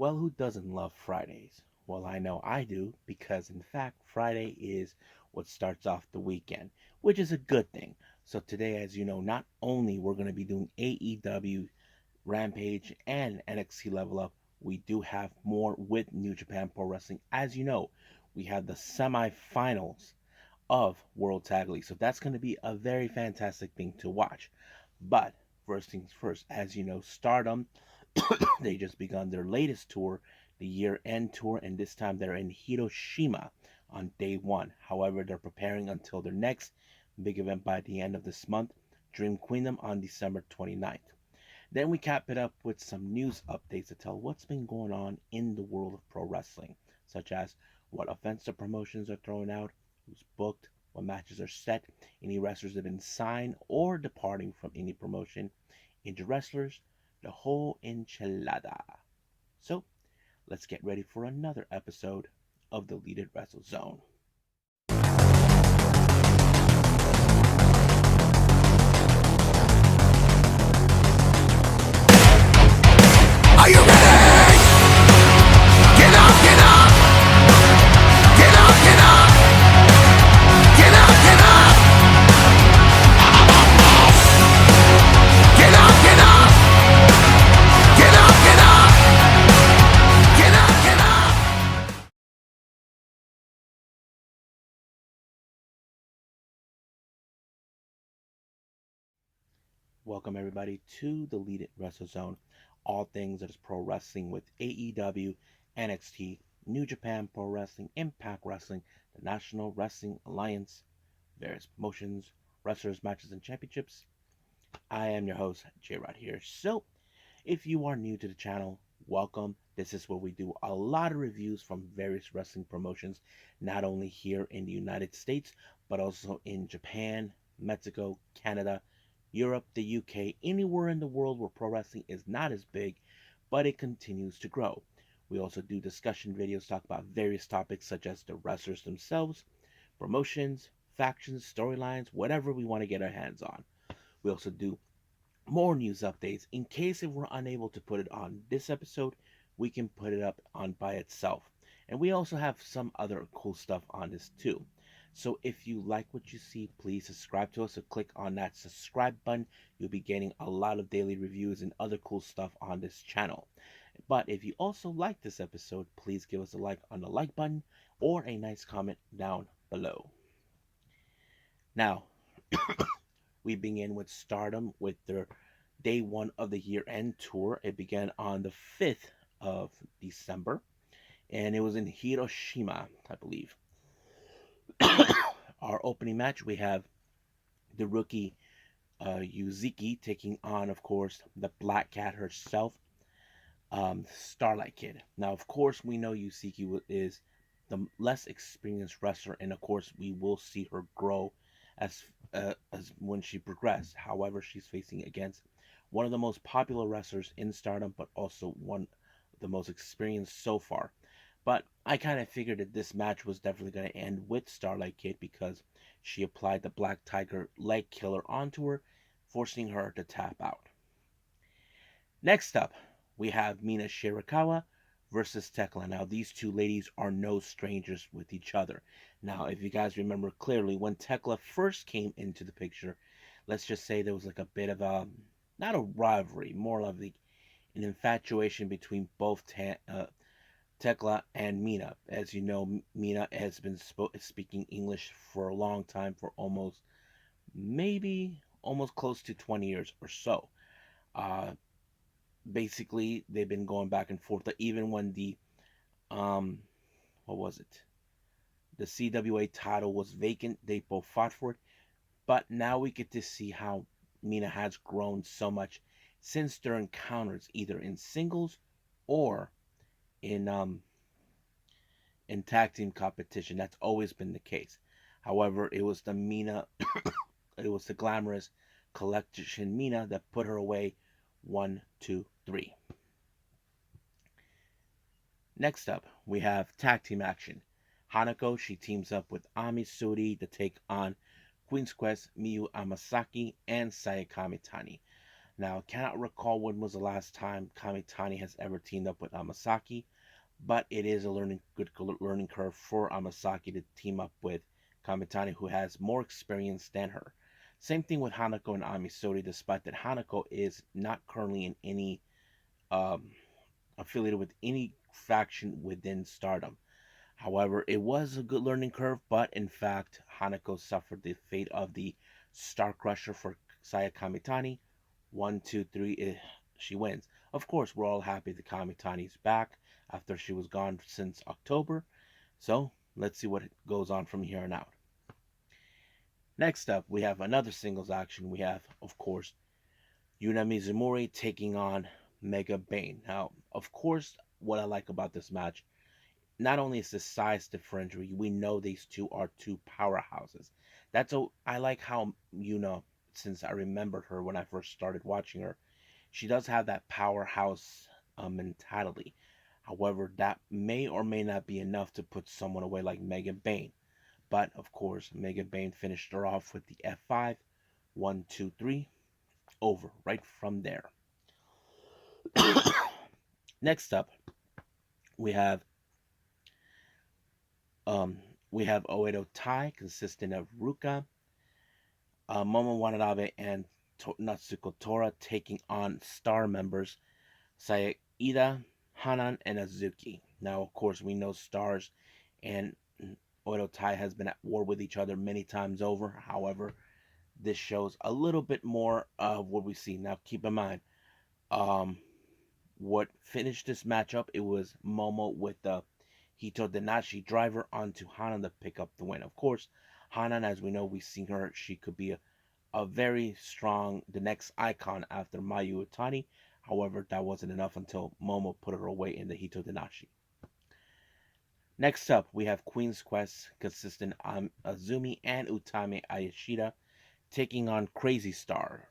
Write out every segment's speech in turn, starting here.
Well, who doesn't love Fridays? Well, I know I do because, in fact, Friday is what starts off the weekend, which is a good thing. So today, as you know, not only we're going to be doing AEW Rampage and NXT Level Up, we do have more with New Japan Pro Wrestling. As you know, we have the semifinals of World Tag League. So that's going to be a very fantastic thing to watch. But first things first, as you know, Stardom, they just begun their latest tour, the year end tour, and this time they're in Hiroshima on day one. However, they're preparing until their next big event by the end of this month, Dream Kingdom on December 29th. Then we cap it up with some news updates to tell what's been going on in the world of pro wrestling, such as what offensive promotions are throwing out, who's booked, what matches are set, any wrestlers that have been signed or departing from any promotion, injured wrestlers, the whole enchilada. So let's get ready for another episode of the Lead It Wrestle Zone. Are you ready? Get up, get up! Get up, get up! Get up, get up! Get up, get up! Get up, get up! Get up, get up! Welcome everybody to the Lead It Wrestle Zone. All things that is pro wrestling with AEW, NXT, New Japan Pro Wrestling, Impact Wrestling, the National Wrestling Alliance, various promotions, wrestlers, matches, and championships. I am your host, J Rod here. So, if you are new to the channel, welcome. This is where we do a lot of reviews from various wrestling promotions, not only here in the United States, but also in Japan, Mexico, Canada, Europe, the UK, anywhere in the world where pro wrestling is not as big, but it continues to grow. We also do discussion videos, talk about various topics such as the wrestlers themselves, promotions, factions, storylines, whatever we want to get our hands on. We also do more news updates. In case if we're unable to put it on this episode, we can put it up on by itself. And we also have some other cool stuff on this too. So if you like what you see, please subscribe to us or click on that subscribe button. You'll be getting a lot of daily reviews and other cool stuff on this channel. But if you also like this episode, please give us a like on the like button or a nice comment down below. Now, we begin with Stardom with their day one of the year end tour. It began on the 5th of December and it was in Hiroshima, I believe. Our opening match, we have the rookie Yuzuki taking on, of course, the Black Cat herself, Starlight Kid. Now, of course, we know Yuzuki is the less experienced wrestler, and of course, we will see her grow as when she progresses. However, she's facing against one of the most popular wrestlers in Stardom, but also one of the most experienced so far. But I kind of figured that this match was definitely going to end with Starlight Kid because she applied the Black Tiger leg killer onto her, forcing her to tap out. Next up, we have Mina Shirakawa versus Tekla. Now, these two ladies are no strangers with each other. Now, if you guys remember clearly, when Tekla first came into the picture, let's just say there was like a bit of a, not a rivalry, more like an infatuation between both Tekla and Mina. As you know, Mina has been speaking English for a long time, for almost close to 20 years or so. Uh, Basically, they've been going back and forth. Even when the um, what was it? The CWA title was vacant. They both fought for it. But now we get to see how Mina has grown so much since their encounters, either in singles or in tag team competition. That's always been the case. However, it was the Mina, it was the glamorous collection Mina that put her away 1, 2, 3. Next up, we have tag team action. Hanako, she teams up with Ami Suri to take on Queen's Quest, Miyu Amasaki, and Sayaka Mitani. Now, I cannot recall when was the last time Kamitani has ever teamed up with Amasaki, but it is a good learning curve for Amasaki to team up with Kamitani, who has more experience than her. Same thing with Hanako and Amisori, despite that Hanako is not currently in any um, affiliated with any faction within Stardom. However, it was a good learning curve, but in fact, Hanako suffered the fate of the Star Crusher for Saya Kamitani. One, two, three, she wins. Of course, we're all happy that Kamitani's back after she was gone since October. So let's see what goes on from here on out. Next up, we have another singles action. We have, of course, Yuna Mizumori taking on Mega Bane. Now, of course, what I like about this match, not only is the size differential, we know these two are two powerhouses. I like how Yuna, since I remembered her when I first started watching her, she does have that powerhouse mentality. However, that may or may not be enough to put someone away like Megan Bane. But of course, Megan Bane finished her off with the F5. 1, 2, 3, over right from there. Next up, we have um, we have Oedo Tai, consisting of Ruka, Momo Watanabe, and Natsuko Tora, taking on star members Saida, Hanan, and Azuki. Now, of course, we know stars and Oedo Tai has been at war with each other many times over. However, this shows a little bit more of what we see. Now, keep in mind, um, what finished this matchup, it was Momo with the Hito Denashi driver onto Hanan to pick up the win. Of course, Hanan, as we know, we've seen her, she could be a very strong, the next icon after Mayu Utani. However, that wasn't enough until Momo put her away in the Hito Denashi. Next up, we have Queen's Quest, consistent Azumi and Utami Ayashida, taking on Crazy Star.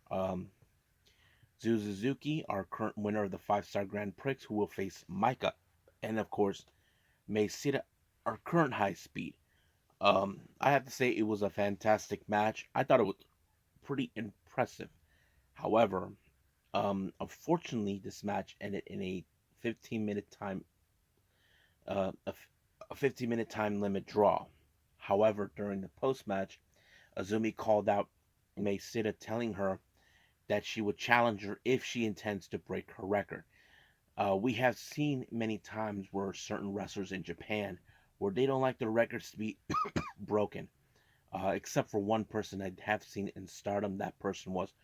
Suzuki, our current winner of the 5-star Grand Prix, who will face Micah. And of course, Meisira, our current high speed. I have to say it was a fantastic match. I thought it was pretty impressive. However, unfortunately, this match ended in a 15-minute time, uh, a, a 15-minute time limit draw. However, during the post match, Azumi called out Meisira, telling her that she would challenge her if she intends to break her record. We have seen many times where certain wrestlers in Japan where they don't like their records to be broken. Except for one person I have seen in Stardom, that person was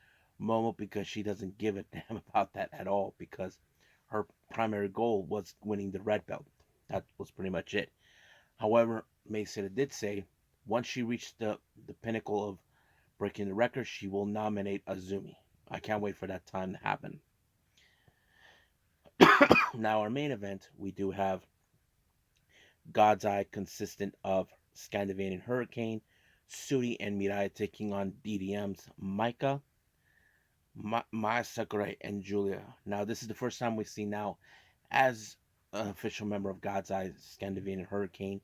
Momo, because she doesn't give a damn about that at all, because her primary goal was winning the red belt. That was pretty much it. However, Mason did say once she reached the pinnacle of breaking the record, she will nominate Azumi. I can't wait for that time to happen. Now, our main event, we do have God's Eye, consistent of Scandinavian Hurricane, Suri, and Mirai, taking on DDM's Micah, Maya Sakurai, and Julia. Now, this is the first time we see now as an official member of God's Eye, Scandinavian Hurricane.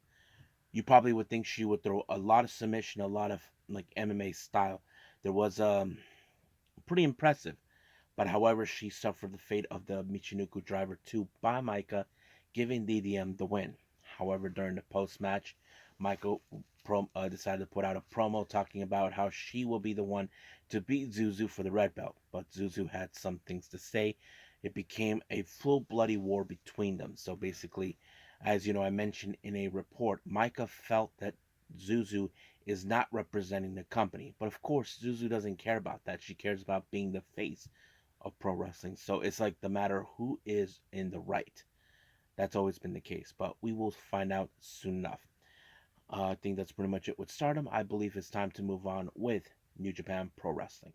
You probably would think she would throw a lot of submission, a lot of like MMA style. There was pretty impressive. But however, she suffered the fate of the Michinoku driver 2 by Micah, giving DDM the win. However, during the post match, Michael decided to put out a promo talking about how she will be the one to beat Zuzu for the red belt. But Zuzu had some things to say. It became a full bloody war between them. So basically, as you know, I mentioned in a report, Micah felt that Zuzu is not representing the company. But of course, Zuzu doesn't care about that. She cares about being the face of pro wrestling. So it's like the matter who is in the right. That's always been the case, but we will find out soon enough. I think that's pretty much it with Stardom. I believe it's time to move on with New Japan Pro Wrestling.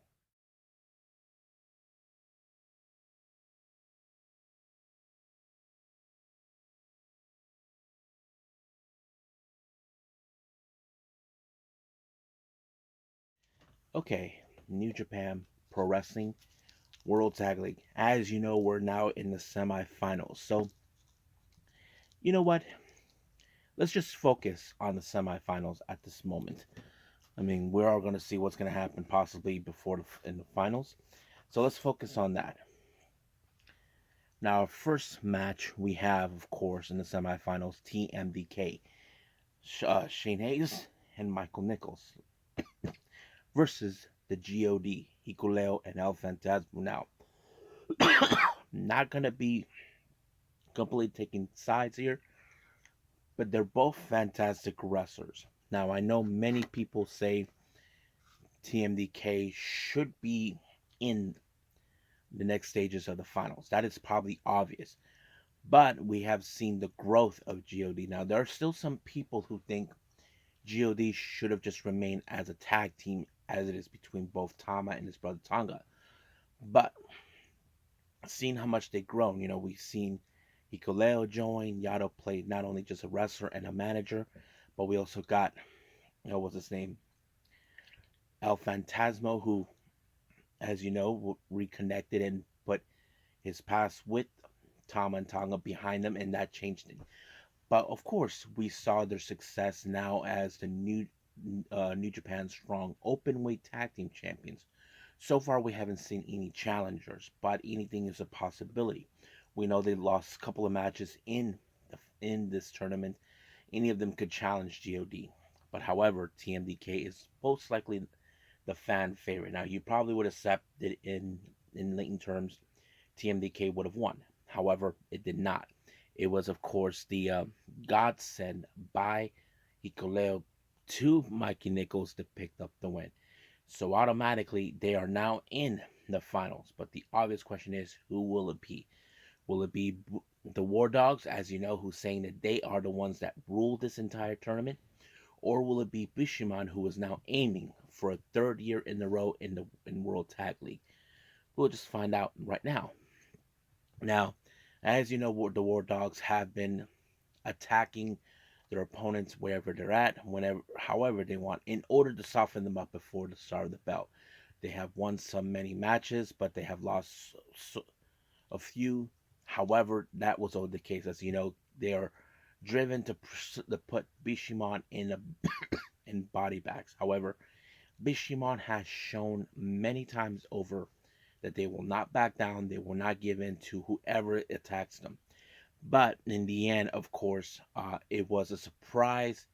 Okay, New Japan Pro Wrestling World Tag League. As you know, we're now in the semifinals. So, you know what? Let's just focus on the semifinals at this moment. I mean, we're all going to see what's going to happen possibly before in the finals. So let's focus on that. Now, our first match we have, of course, in the semifinals, TMDK, Shane Hayes and Michael Nichols versus the God, Hikuleo and El Fantasma. Now, not gonna be completely taking sides here, but they're both fantastic wrestlers. Now, I know many people say TMDK should be in the next stages of the finals. That is probably obvious. But we have seen the growth of God. Now, there are still some people who think God should have just remained as a tag team as it is between both Tama and his brother Tonga. But seeing how much they've grown, we've seen Hikuleo join. Yado played not only just a wrestler and a manager, but we also got, what's his name? El Fantasmo, who, as you know, reconnected and put his past with Tama and Tonga behind them, and that changed it. But of course, we saw their success now as the New Japan Strong Openweight Tag Team Champions. So far, we haven't seen any challengers, but anything is a possibility. We know they lost a couple of matches in this tournament. Any of them could challenge God. But however, TMDK is most likely the fan favorite. Now, you probably would accept that in Leighton terms, TMDK would have won. However, it did not. It was, of course, the godsend by Hikuleo to Mikey Nichols that picked up the win. So automatically, they are now in the finals. But the obvious question is, who will it be? Will it be the War Dogs, as you know, who's saying that they are the ones that rule this entire tournament? Or will it be Bishamon, who is now aiming for a third year in a row in World Tag League? We'll just find out right now. Now, as you know, the War Dogs have been attacking their opponents wherever they're at, whenever, however they want, in order to soften them up before the start of the belt. They have won some many matches, but they have lost a few. However, that was always the case. As you know, they are driven to put Bishamon in body bags. However, Bishamon has shown many times over that they will not back down. They will not give in to whoever attacks them. But in the end, of course, it was a surprise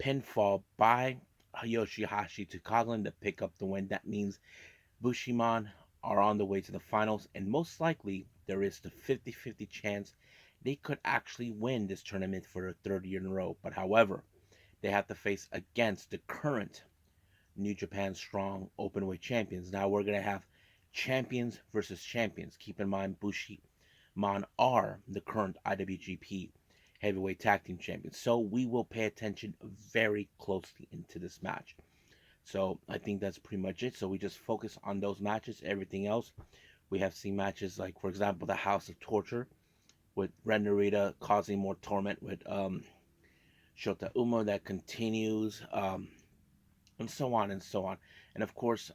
pinfall by Yoshihashi to Coughlin to pick up the win. That means Bushiman are on the way to the finals, and most likely there is the 50-50 chance they could actually win this tournament for the third year in a row. But however, they have to face against the current New Japan Strong Openweight champions. Now we're going to have champions versus champions. Keep in mind, Bushiman are the current IWGP Heavyweight Tag Team Champions. So we will pay attention very closely into this match. So I think that's pretty much it. So we just focus on those matches. Everything else, we have seen matches like, for example, the House of Torture with Ren Narita causing more torment with Shota Umo that continues, and so on and so on. And of course,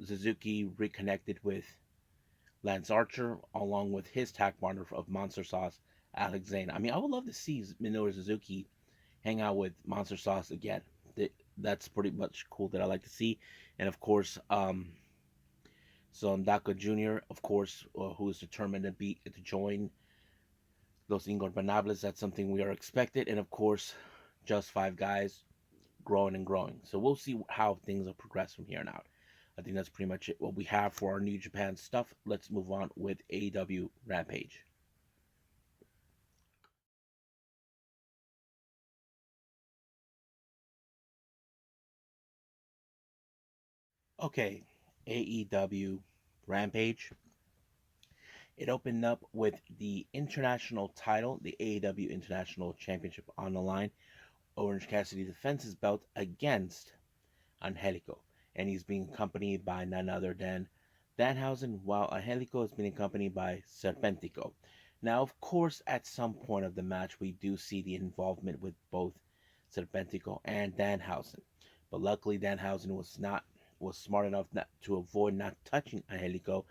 Suzuki reconnected with Lance Archer along with his tag partner of Monster Sauce, Alex Zane. I mean, I would love to see Minoru Suzuki hang out with Monster Sauce again. That's pretty much cool that I like to see. And of course, Sondaka Jr., of course, who is determined to join Los Ingobernables. That's something we are expected. And of course, just five guys growing and growing. So we'll see how things will progress from here on out. I think that's pretty much it what we have for our New Japan stuff. Let's move on with AEW Rampage. Okay, AEW Rampage. It opened up with the international title, the AEW International Championship on the line. Orange Cassidy defends his belt against Angelico, and he's being accompanied by none other than Danhausen, while Angelico is being accompanied by Serpentico. Now, of course, at some point of the match, we do see the involvement with both Serpentico and Danhausen, but luckily Danhausen was smart enough not to avoid not touching Angelico,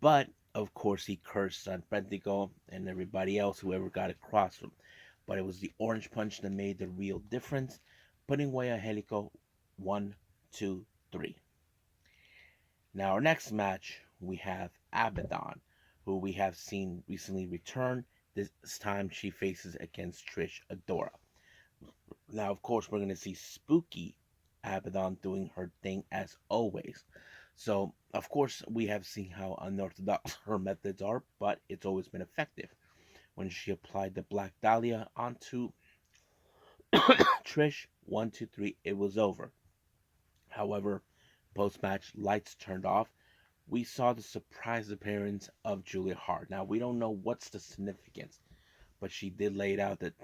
but of course he cursed Serpentico and everybody else whoever got across him. But it was the orange punch that made the real difference, putting away Angelico 1, 2, 3. Now, our next match, we have Abaddon, who we have seen recently return. This time she faces against Trish Adora. Now, of course, we're going to see Spooky Abaddon doing her thing as always. So, of course, we have seen how unorthodox her methods are, but it's always been effective. When she applied the Black Dahlia onto Trish, 1, 2, 3, it was over. However, post match, lights turned off. We saw the surprise appearance of Julia Hart. Now, we don't know what's the significance, but she did lay it out that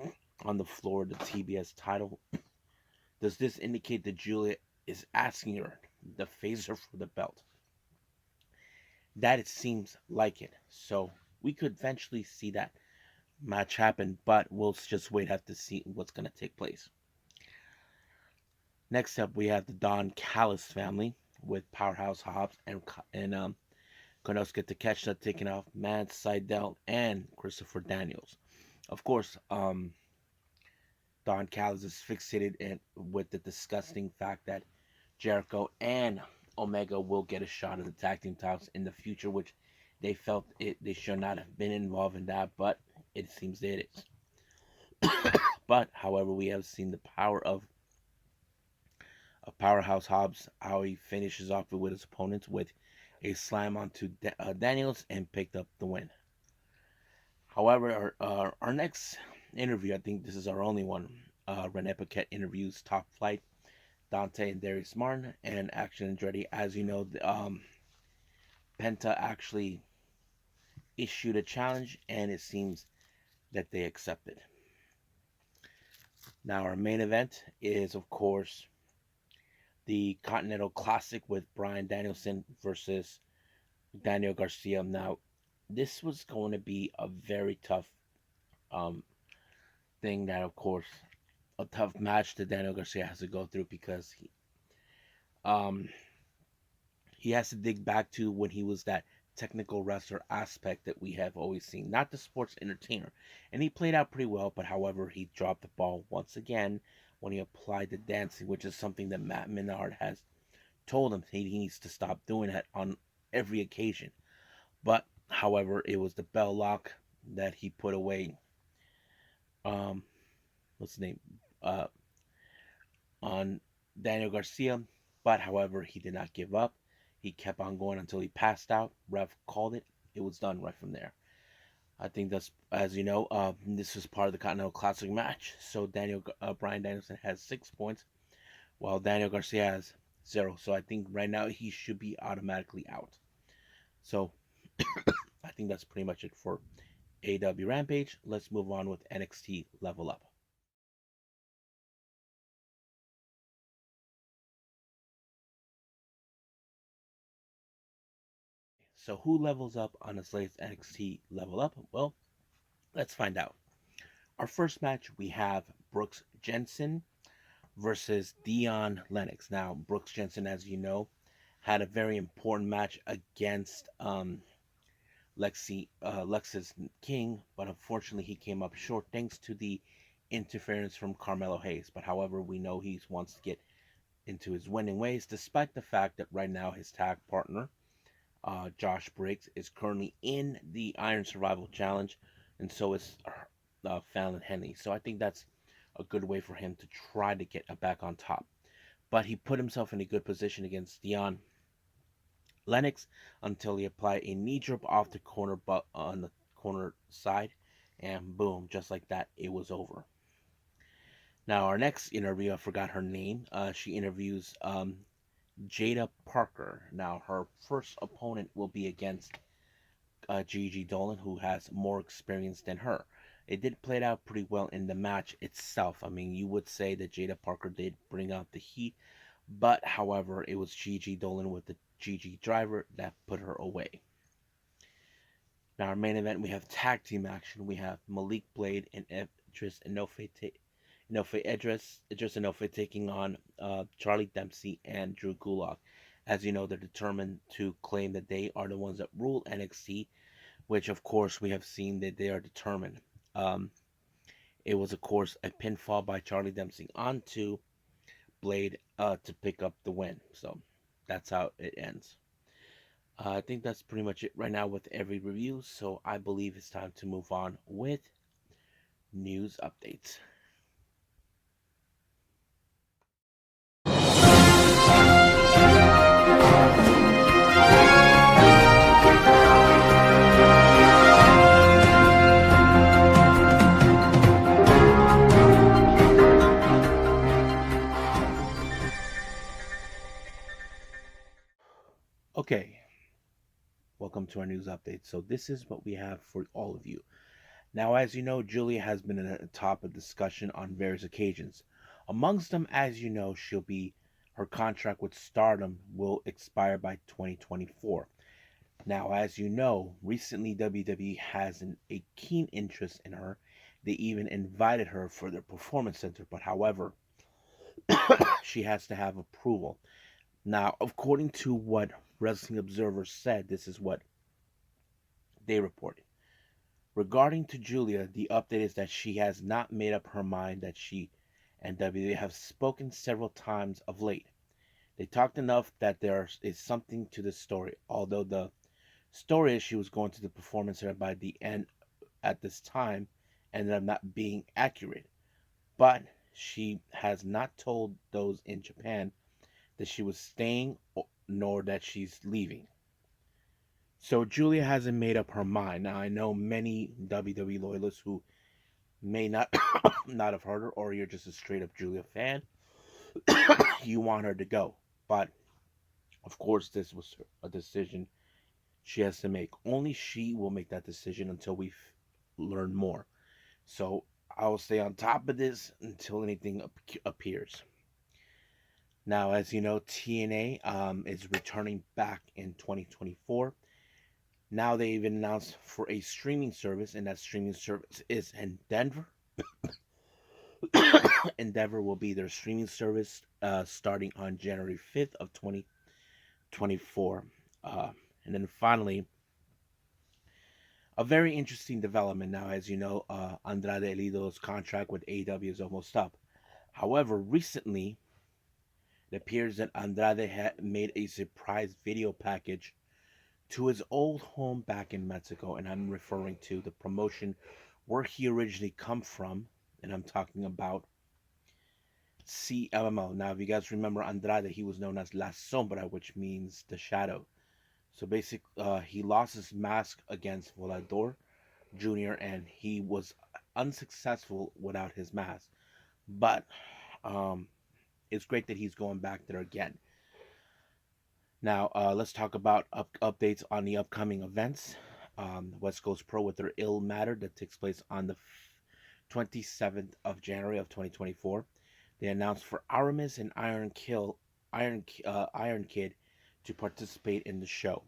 on the floor the TBS title. Does this indicate that Julia is asking her to face her for the belt? That it seems like it. So we could eventually see that match happen, but we'll just wait have to see what's going to take place. Next up, we have the Don Callis family with Powerhouse Hobbs and Konosuke Takeshita taking off Matt Sydal and Christopher Daniels. Of course, Don Callis is fixated with the disgusting fact that Jericho and Omega will get a shot at the tag team titles in the future, which they should not have been involved in that, but it seems that it is. But however, we have seen the power of Powerhouse Hobbs, how he finishes off with his opponents with a slam onto Daniels and picked up the win. However, our next interview, I think this is our only one. Renee Paquette interviews Top Flight, Dante and Darius Martin, and Action Andretti. As you know, Penta actually issued a challenge, and it seems that they accepted. Now, our main event is, of course, the Continental Classic with Bryan Danielson versus Daniel Garcia. Now, this was going to be a very tough um, thing that, of course, a tough match that Daniel Garcia has to go through because um, he has to dig back to when he was that technical wrestler aspect that we have always seen, not the sports entertainer. And he played out pretty well, but however, he dropped the ball once again when he applied the dancing, which is something that Matt Menard has told him he needs to stop doing that on every occasion. But however, it was the bell lock that he put away. Um, what's the name? Uh, on Daniel Garcia. But however, he did not give up. He kept on going until he passed out. Ref called it. It was done right from there. I think that's, as you know, this was part of the Continental Classic match. So Bryan Danielson has 6 points, while Daniel Garcia has 0. So I think right now he should be automatically out. So I think that's pretty much it for AEW Rampage. Let's move on with NXT Level Up. So who levels up on this latest NXT Level Up? Well, let's find out. Our first match, we have Brooks Jensen versus Dion Lennox. Now, Brooks Jensen, as you know, had a very important match against Lexis King, but unfortunately he came up short thanks to the interference from Carmelo Hayes. But however, we know he wants to get into his winning ways, despite the fact that right now his tag partner, Josh Briggs, is currently in the Iron Survival Challenge, and so is Fallon Henley. So I think that's a good way for him to try to get back on top. But he put himself in a good position against Dion Lennox until he applied a knee drop off the corner, but on the corner side, and boom, just like that, it was over. Now our next interview, I forgot her name. She interviews Jada Parker. Now her first opponent will be against Gigi Dolan, who has more experience than her. It did play out pretty well in the match itself. I mean, you would say that Jada Parker did bring out the heat, but however, it was Gigi Dolan with the Gigi driver that put her away. Now, our main event, we have tag team action. We have Malik Blade and Idris Enofe, Idris Enofe taking on Charlie Dempsey and Drew Gulak. As you know, they're determined to claim that they are the ones that rule NXT, which of course we have seen that they are determined. Um, it was, of course, a pinfall by Charlie Dempsey onto Blade to pick up the win. So that's how it ends. I think that's pretty much it right now with every review. So I believe it's time to move on with news updates. Okay, welcome to our news update. So this is what we have for all of you. Now, as you know, Julia has been a top of discussion on various occasions. Amongst them, as you know, she'll be her contract with Stardom will expire by 2024. Now, as you know, recently WWE has a keen interest in her. They even invited her for their performance center, but however, she has to have approval. Now, according to what Wrestling Observer said, this is what they reported. Regarding to Julia, the update is that she has not made up her mind that she and WWE have spoken several times of late. They talked enough that there is something to the story, although the story is she was going to the performance center by the end at this time ended up not being accurate. But she has not told those in Japan that she was staying nor that she's leaving. So Julia hasn't made up her mind. Now I know many WWE loyalists who may not not have heard her, or you're just a straight up Julia fan. You want her to go, but of course this was a decision she has to make. Only she will make that decision until we learn more. So I will stay on top of this until anything appears. Now, as you know, TNA is returning back in 2024. Now they even announced for a streaming service, and that streaming service is in Denver. Endeavor will be their streaming service starting on January 5th of 2024. Uh, and then finally, a very interesting development now, as you know, Andrade Elido's contract with AEW is almost up. However, recently it appears that Andrade had made a surprise video package to his old home back in Mexico, and I'm referring to the promotion where he originally come from, and I'm talking about CMMO. Now, if you guys remember Andrade, he was known as La Sombra, which means the shadow. So basically, he lost his mask against Volador Jr., and he was unsuccessful without his mask. But um, it's great that he's going back there again. Now, let's talk about updates on the upcoming events. West Coast Pro with their Ill Matter that takes place on the 27th of January of 2024. They announced for Aramis and Iron Kid to participate in the show.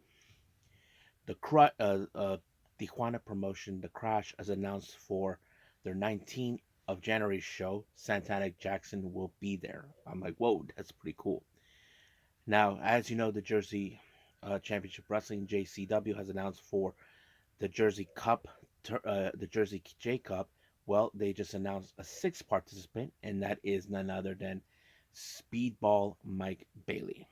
The Tijuana promotion, The Crash, has announced for their 19th of January show. Santana Jackson will be there. I'm like, whoa, that's pretty cool. Now, as you know, the Jersey Championship Wrestling (JCW) has announced for the Jersey Cup, the Jersey J Cup. Well, they just announced a sixth participant, and that is none other than Speedball Mike Bailey.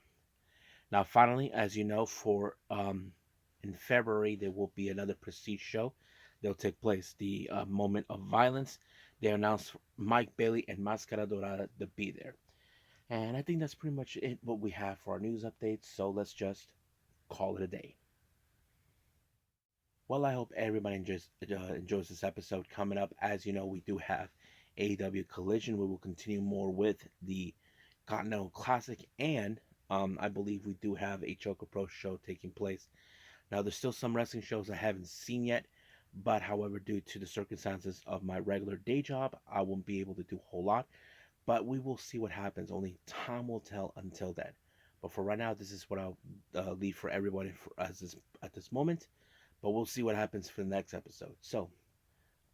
Now, finally, as you know, for in February there will be another Prestige show. They'll take place. The Moment of Violence. They announced Mike Bailey and Mascara Dorada to be there. And I think that's pretty much it, what we have for our news updates. So let's just call it a day. Well, I hope everybody enjoys this episode. Coming up, as you know, we do have AEW Collision. We will continue more with the Continental Classic, and I believe we do have a Choco Pro show taking place. Now, there's still some wrestling shows I haven't seen yet, but however, due to the circumstances of my regular day job, I won't be able to do a whole lot. But we will see what happens. Only time will tell until then. But for right now, this is what I'll leave for everybody at this moment. But we'll see what happens for the next episode. So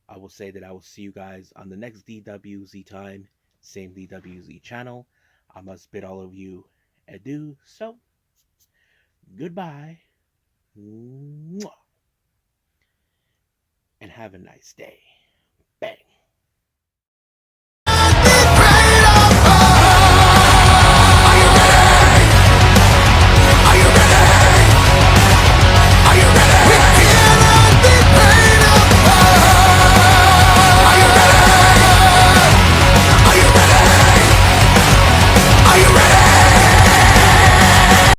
I will say that I will see you guys on the next DWZ time, same DWZ channel. I must bid all of you adieu. So goodbye. Mwah. And have a nice day.